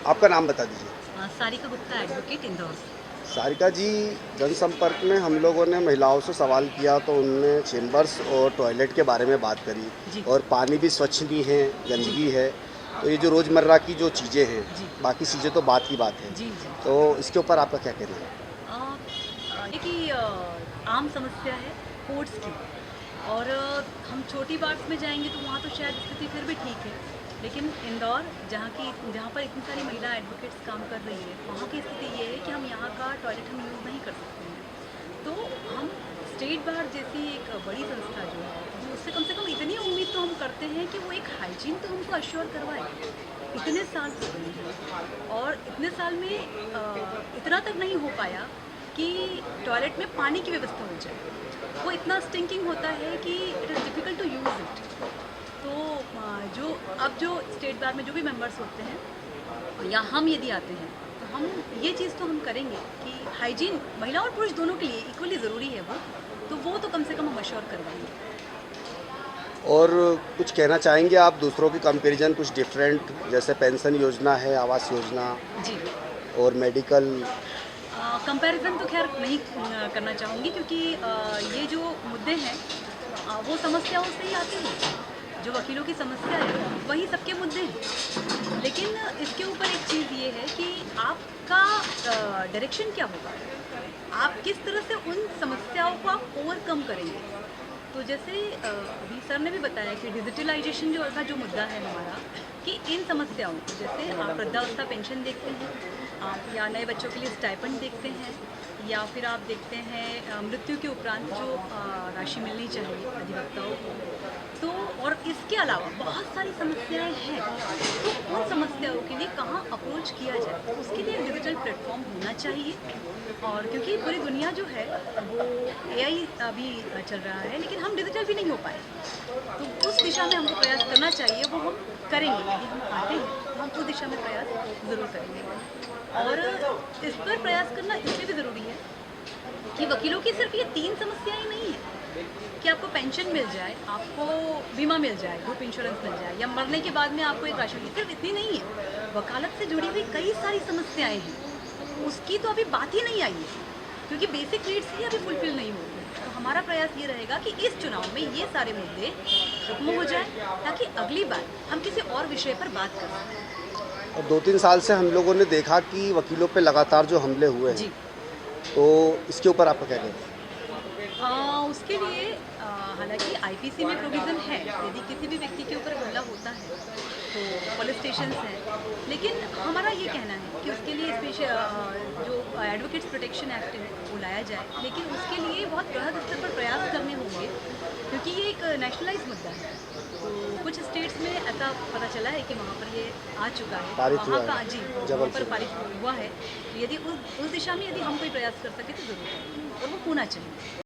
आपका नाम बता दीजिए। सारिका गुप्ता, एडवोकेट, इंदौर से। सारिका जी, जनसंपर्क में हम लोगों ने महिलाओं से सवाल किया तो उनने चेंबर्स और टॉयलेट के बारे में बात करी जी, और पानी भी स्वच्छ नहीं है, जी, गंदगी है। तो ये जो रोज़मर्रा की जो चीज़ें हैं, जी, बाकी चीज़ें तो बात की बात है। जी, जी। तो इसके ऊपर आपका क्या कहना है? ये कि आम समस्या है कोर्ट्स की। और हम छोटी बार्ट्स में जाएँगे तो वहाँ तो शायद स्थिति फिर भी ठीक है। लेकिन इंदौर जहाँ पर इतनी सारी महिला एडवोकेट्स काम कर रही है, वहाँ की स्थिति ये है कि हम यहाँ का टॉयलेट हम यूज़ नहीं कर सकते हैं। तो हम स्टेट बार जैसी एक बड़ी संस्था जो है, हम उससे कम से कम इतनी उम्मीद तो हम करते हैं कि वो एक हाइजीन तो हमको अश्योर करवाए। इतने साल हो गए हैं और इतने साल में इतना तक नहीं हो पाया कि टॉयलेट में पानी की व्यवस्था हो जाए। वो इतना स्टिंकिंग होता है कि it is difficult to use it. तो जो स्टेट बार में जो भी मेंबर्स होते हैं या हम यदि आते हैं, तो हम ये चीज़ तो हम करेंगे कि हाइजीन महिला और पुरुष दोनों के लिए इक्वली ज़रूरी है वो, तो वो तो कम से कम हम अश्योर करवाएँगे। और कुछ कहना चाहेंगे आप दूसरों की कंपैरिजन कुछ डिफरेंट, जैसे पेंशन योजना है, आवास योजना जी। और मेडिकल? कंपैरिज़न तो ख़ैर नहीं करना चाहूँगी, क्योंकि ये जो मुद्दे हैं वो समस्याओं से ही आते हैं। जो वकीलों की समस्या है वही सबके मुद्दे हैं। लेकिन इसके ऊपर एक चीज़ ये है कि आपका डायरेक्शन क्या होगा? आप किस तरह से उन समस्याओं को आप ओवरकम करेंगे? तो जैसे अभी सर ने भी बताया कि डिजिटलाइजेशन जो मुद्दा है हमारा, कि इन समस्याओं को, जैसे आप वृद्धावस्था पेंशन देखते हैं, आप या नए बच्चों के लिए स्टाइपेंड देखते हैं, या फिर आप देखते हैं मृत्यु के उपरांत जो राशि मिलनी चाहिए अधिवक्ताओं को। तो और इसके अलावा बहुत सारी समस्याएं हैं। तो उन समस्याओं के लिए कहाँ अप्रोच किया जाए, तो उसके लिए डिजिटल प्लेटफॉर्म होना चाहिए। और क्योंकि पूरी दुनिया जो है वो एआई अभी चल रहा है, लेकिन हम डिजिटल भी नहीं हो पाए। तो उस दिशा में हमको प्रयास करना चाहिए, वो हम करेंगे। यदि हम आते हैं तो हम उस दिशा में प्रयास ज़रूर करेंगे। और इस पर प्रयास करना इसलिए भी ज़रूरी है कि वकीलों की सिर्फ ये 3 समस्याएं नहीं है कि आपको पेंशन मिल जाए, आपको बीमा मिल जाए, ग्रुप इंश्योरेंस मिल जाए, या मरने के बाद में आपको एक राशि मिले, सिर्फ इतनी नहीं है। वकालत से जुड़ी हुई कई सारी समस्याएं हैं, उसकी तो अभी बात ही नहीं आई है, क्योंकि बेसिक नीड्स ही अभी फुलफिल नहीं हुई है। तो हमारा प्रयास ये रहेगा कि इस चुनाव में ये सारे मुद्दे खत्म हो जाए, ताकि अगली बार हम किसी और विषय पर बात कर सकें। और 2-3 साल से हम लोगों ने देखा कि वकीलों पे लगातार जो हमले हुए हैं, जी। तो इसके ऊपर आपका क्या कहना है? उसके लिए हालांकि आईपीसी में प्रोविज़न है, यदि किसी भी व्यक्ति के ऊपर हमला होता है तो पुलिस स्टेशंस हैं। लेकिन हमारा ये कहना है कि उसके लिए स्पेशल जो एडवोकेट्स प्रोटेक्शन एक्ट है वो लाया जाए, लेकिन उसके लिए बहुत बृहद स्तर पर प्रयास करने होंगे, क्योंकि ये एक नेशनलाइज मुद्दा है। तो कुछ स्टेट्स में ऐसा पता चला है कि वहाँ पर ये आ चुका है, पारित हुआ वहाँ का है जी वहाँ पर जबलपुर में। पारित हुआ है। तो यदि उस दिशा में यदि हम कोई प्रयास कर सके तो ज़रूर करेंगे, और वो होना चाहिए।